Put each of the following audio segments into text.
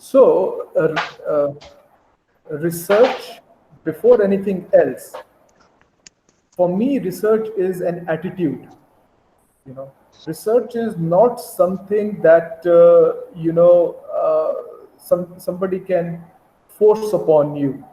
So, research before anything else. For me, research is an attitude. You know, research is not something that somebody can force upon you.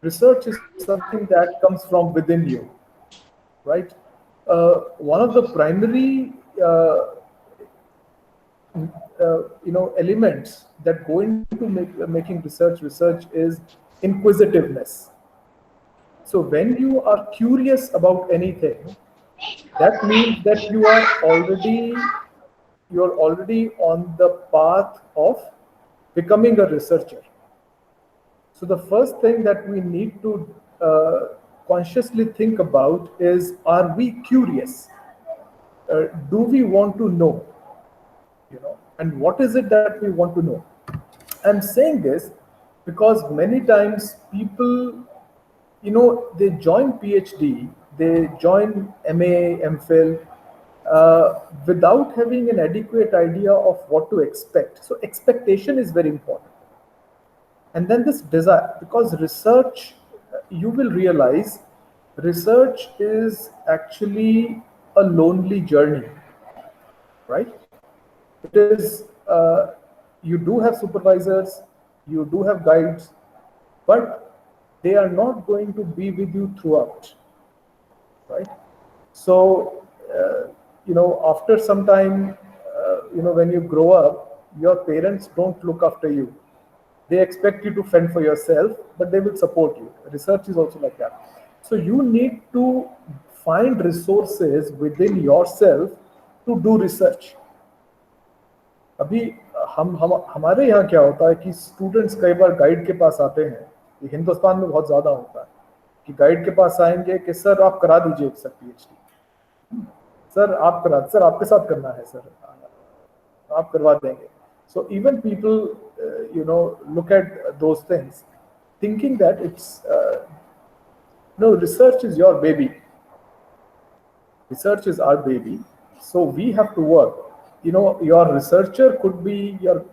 Research is something that comes from within you, right? One of the primary elements that go into making research is inquisitiveness. So when you are curious about anything, that means that you're already on the path of becoming a researcher. So the first thing that we need to consciously think about is, are we curious? Do we want to know? And what is it that we want to know? I'm saying this because many times people, they join PhD, they join MA, MPhil, without having an adequate idea of what to expect. So expectation is very important. And then this desire, because research, you will realize research is actually a lonely journey, right? It is, you do have supervisors, you do have guides, but they are not going to be with you throughout, right? So, after some time, when you grow up, your parents don't look after you. They expect you to fend for yourself, but they will support you. Research is also like that. So you need to find resources within yourself to do research. अभी हम हमारे यहाँ क्या होता है कि students कई बार guide के पास आते हैं, ये हिंदुस्तान में बहुत ज़्यादा होता है कि गाइड के पास आएंगे कि सर आप करा दीजिए सर PhD, सर आप करा, सर आपके साथ करना है, सर आप करवा देंगे. So even people, look at those things, thinking that it's, no, research is your baby. Research is our baby. So we have to work. Your researcher could be your,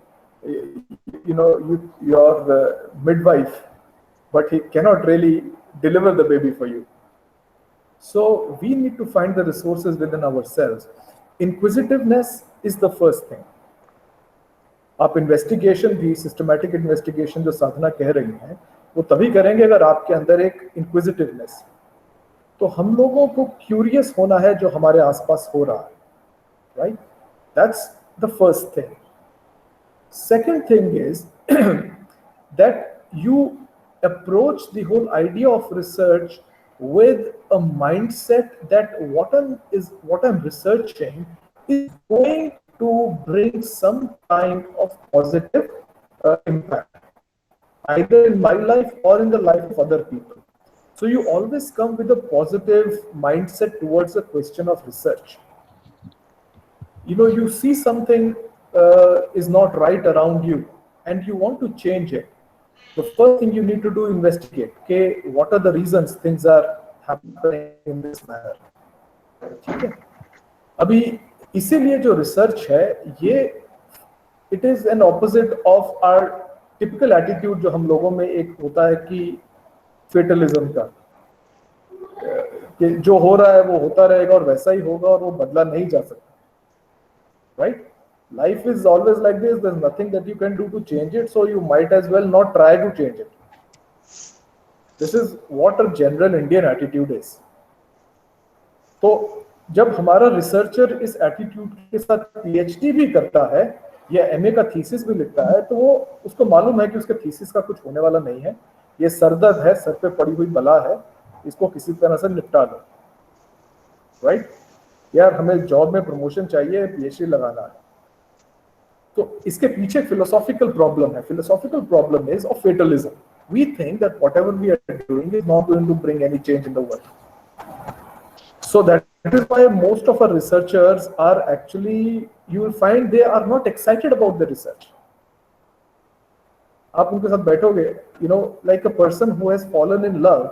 your midwife, but he cannot really deliver the baby for you. So we need to find the resources within ourselves. Inquisitiveness is the first thing. आप investigation भी, systematic investigation जो साधना कह रही हैं, वो तभी करेंगे अगर आपके अंदर एक इंक्विजिटिवनेस. तो हम लोगों को क्यूरियस होना है जो हमारे आसपास हो रहा है, right? That's the first thing. Second thing is that you approach the whole idea of research with a mindset that what I'm researching is going to bring some kind of positive impact, either in my life or in the life of other people. So you always come with a positive mindset towards the question of research. You see something is not right around you and you want to change it. The first thing you need to do, investigate. Okay, what are the reasons things are happening in this manner? ठीक है. अभी इसीलिए जो research है ये, it is an opposite of our typical attitude जो हम लोगों में एक होता है कि फेटलिज्म का, कि जो हो रहा है वो होता रहेगा और वैसा ही होगा और वो बदला नहीं जा सकता, right? Life is always like this. There's nothing that you can do to change it, so you might as well not try to change it. This is what a general Indian attitude is. तो जब हमारा researcher इस attitude के साथ PhD भी करता है या MA का थीसिस भी लिखता है, तो वो उसको मालूम है कि उसके थीसिस का कुछ होने वाला नहीं है, ये सरदर्द है, सर पे पड़ी हुई बला है, इसको किसी तरह से निपटा लो, राइट? यार हमें जॉब में प्रमोशन चाहिए, PhD लगाना है. तो इसके पीछे फिलोसॉफिकल प्रॉब्लम है. Philosophical problem is of fatalism. We think that whatever we are doing is not going to bring any change in the world. So that is why most of our researchers are actually, you will find they are not excited about the research. आप उनके साथ बैठोगे, like a person who has fallen in love,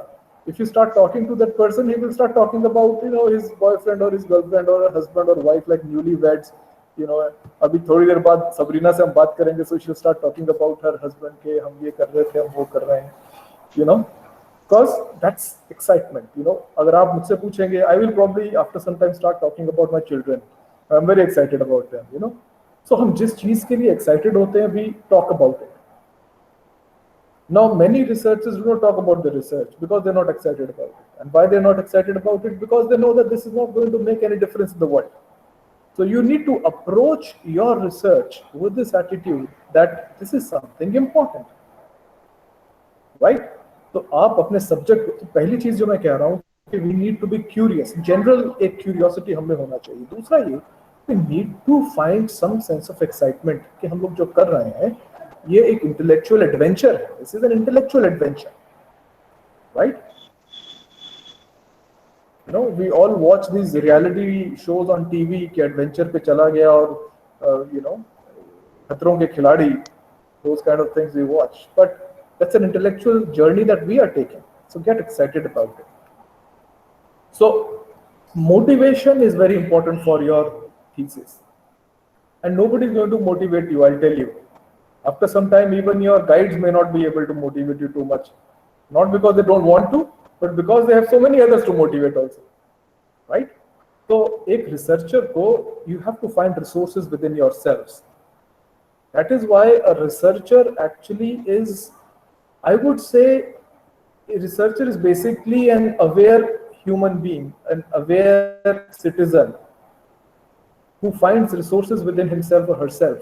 if you start talking to that person, he will start talking about, his boyfriend or his girlfriend or a husband or wife, like newlyweds, you know, अभी थोड़ी देर बाद Sabrina से हम बात करेंगे, so she'll start talking about her husband के हम ये कर रहे थे, हम वो कर रहे हैं, you know, because that's excitement, you know. अगर आप मुझसे पूछेंगे, I will probably after some time start talking about my children. I'm very excited about them, you know. So हम जिस चीज के लिए excited होते हैं, we talk about it. Now, many researchers do not talk about the research because they're not excited about it. And why they're not excited about it? Because they know that this is not going to make any difference in the world. So you need to approach your research with this attitude that this is something important, right? तो आप अपने subject, तो पहली चीज जो मैं कह रहा हूँ कि we need to be curious. General एक curiosity हमें होना चाहिए. दूसरा ये, we need to find some sense of excitement कि हम लोग जो कर रहे हैं ये एक intellectual adventure है. This is an intellectual adventure, right? You know, we all watch these reality shows on TV कि adventure पे चला गया और you know, खतरों के खिलाड़ी, those kind of things we watch. But that's an intellectual journey that we are taking. So get excited about it. So motivation is very important for your thesis. And nobody is going to motivate you, I'll tell you. After some time, even your guides may not be able to motivate you too much. Not because they don't want to, but because they have so many others to motivate also, right? So, एक researcher को, you have to find resources within yourselves. That is why a researcher actually is, I would say, a researcher is basically an aware human being, an aware citizen who finds resources within himself or herself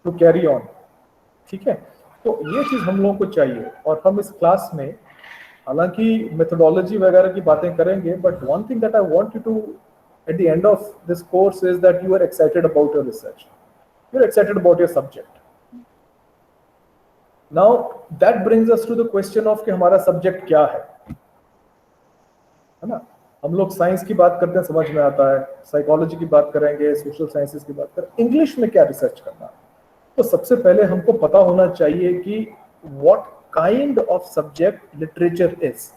to carry on. ठीक है, तो ये चीज हम लोगों को चाहिए. और हम इस क्लास में हालांकि मेथोडोलॉजी वगैरह की बातें करेंगे, but one thing that I want you to at the end of this course is that you are excited about your research, you're excited about your subject. Now that brings us to the question of कि हमारा subject क्या है ना. हम लोग science की बात करते हैं, समझ में आता है, साइकोलॉजी की बात करेंगे, सोशल साइंसेस की बात करें, इंग्लिश में क्या रिसर्च करना है. तो सबसे पहले हमको पता होना चाहिए कि what kind of subject literature is.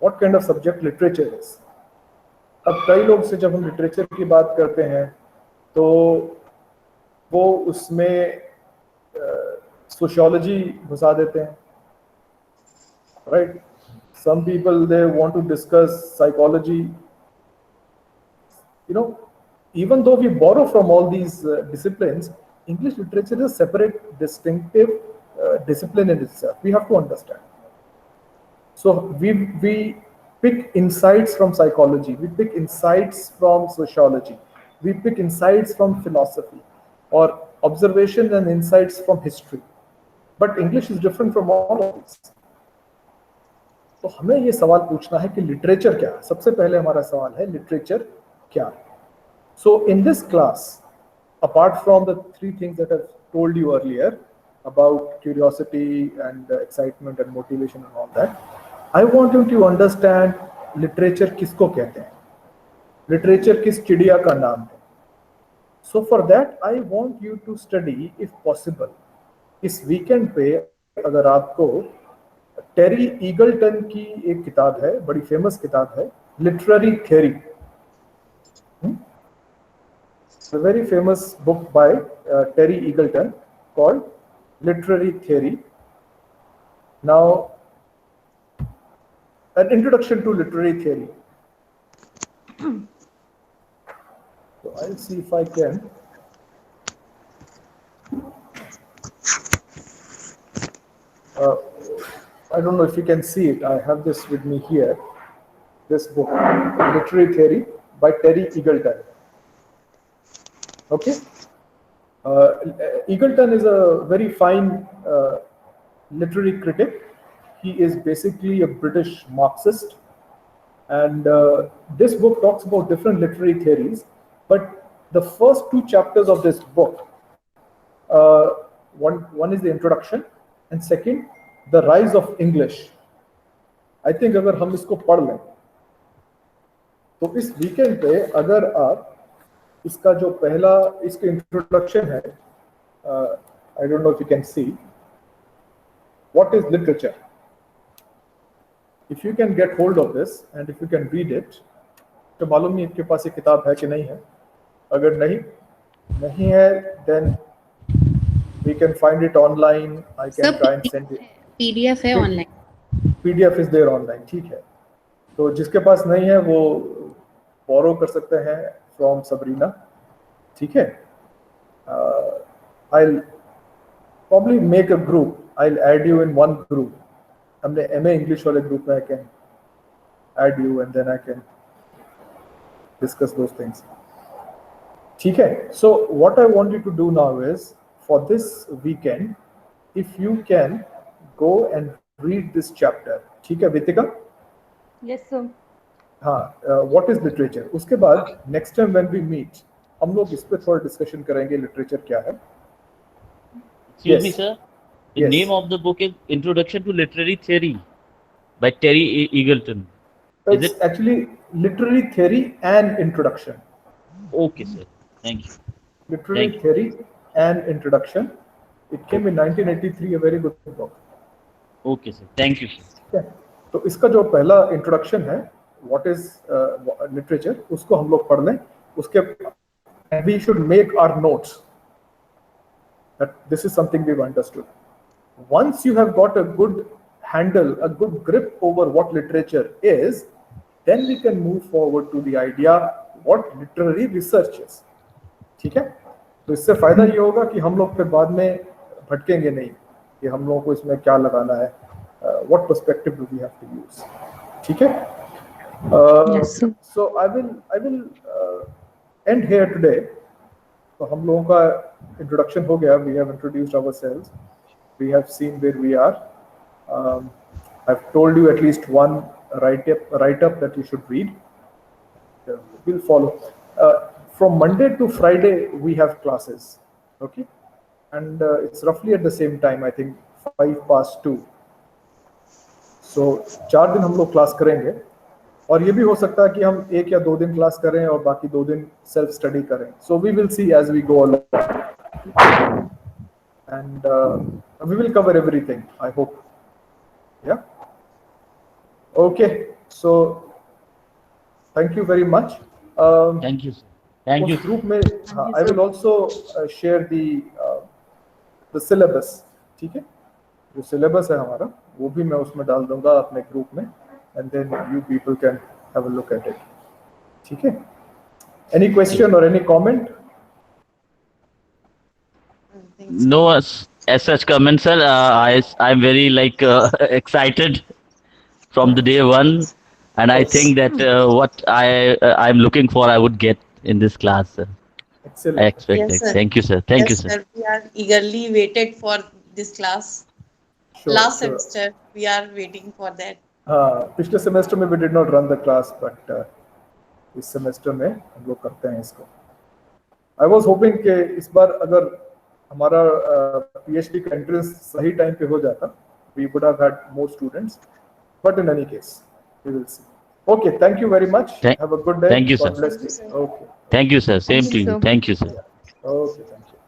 What kind of subject literature is. अब कई लोग से जब हम लिटरेचर की बात करते हैं तो वो उसमें सोशियोलॉजी घुसा देते हैं, right. Some people, they want to discuss psychology. You know, even though we borrow from all these disciplines, English literature is a separate, distinctive discipline in itself. We have to understand. So we pick insights from psychology, we pick insights from sociology, we pick insights from philosophy, or observation and insights from history. But English is different from all of these. तो हमें ये सवाल पूछना है कि literature क्या है. सबसे पहले हमारा सवाल है लिटरेचर क्या है. So in this class, apart from the three things that I've told you earlier about curiosity and excitement and motivation and all that, I want you to understand literature किसको कहते हैं, literature किस चिड़िया का नाम है. So for that, I want you to study, if possible, इस weekend पे अगर आपको टेरी ईगल्टन की एक किताब है, बड़ी फेमस किताब है, literary theory. A very famous book by Terry Eagleton called Literary Theory. Now, an introduction to literary theory. So I'll see if I can. I don't know if you can see it. I have this with me here. This book, Literary Theory by Terry Eagleton. Okay. Eagleton is a very fine literary critic. He is basically a British Marxist, and this book talks about different literary theories. But the first two chapters of this book, one is the introduction, and second, the rise of English. I think अगर हम इसको पढ़ लें तो इस weekend पे अगर आप इसका जो पहला इसका इंट्रोडक्शन है, I don't know if you can see what is literature. If you can get hold of this and if you can read it, मुझे मालूम नहीं आपके पास ये किताब है कि नहीं है. अगर नहीं है, then we can find it online. I can try and send it. PDF है online. PDF is there online. ठीक है. तो जिसके पास नहीं है वो borrow कर सकते हैं from Sabrina. ठीक है. I'll probably make a group. I'll add you in one group. हमने MA English वाले group में I can add you and then I can discuss those things. ठीक है. So what I want you to do now is for this weekend, if you can go and read this chapter. ठीक है वितिका? Yes, sir. हाँ. What is literature? उसके बाद next time when we meet, हम लोग इस पे थोड़ा डिस्कशन करेंगे literature क्या है. Excuse me, sir. The Yes. name of the book is Introduction to Literary Theory by Terry Eagleton. Is It's actually literary theory and introduction. Okay, sir. Thank you. Literary Thank you. theory and introduction. It came in 1983, a very good book. Okay, sir. Thank you, sir. ठीक है. तो इसका जो पहला introduction है, what is literature, उसको हम लोग पढ़ लें. उसके we should make our notes that this is something we have understood. Once you have got a good handle, a good grip over what literature is, then we can move forward to the idea what literary research is. ठीक है. तो इससे फायदा ये होगा कि हम लोग फिर बाद में भटकेंगे नहीं कि हम लोगों को इसमें क्या लगाना है. What perspective do we have to use? ठीक है. Yes, sir. So I will end here today. तो हम लोगों का introduction हो गया. We have introduced ourselves. We have seen where we are. I've told you at least one write-up that you should read. We'll follow. From Monday to Friday, we have classes. Okay? And it's roughly at the same time, I think 2:05. So 4 दिन हम लोग class करेंगे. और ये भी हो सकता है कि हम 1 या 2 दिन क्लास करें और बाकी 2 दिन सेल्फ स्टडी करें. So we will see as we go along. And we will cover everything, I hope. Yeah. Okay. So thank you very much. Thank you, sir. Thank you. उस ग्रुप में I will also share the syllabus. ठीक है. जो syllabus है हमारा वो भी मैं उसमें डाल दूंगा अपने ग्रुप में, and then you people can have a look at it. ठीक है. Any question or any comment? No as such comment, sir. I'm very excited from the day one, and I think that what I'm looking for I would get in this class, sir. Excellent. I expect Yes, it. sir. Thank you, sir. Thank you, Yes, sir. sir. We are eagerly waited for this class. Sure, Last sure. semester, we are waiting for that. हाँ, पिछले semester में we did not run the class, but इस semester में हम लोग करते हैं इसको. I was hoping कि इस बार अगर हमारा PhD का एंट्रेंस सही टाइम पे हो जाता, we would have had more students, but in any case, we will see. Okay, thank you very much. Have a good day. Thank you, God sir. bless you. Okay. Thank you, sir. Same Thank to you, you. sir. Thank you, sir. Okay, thank you.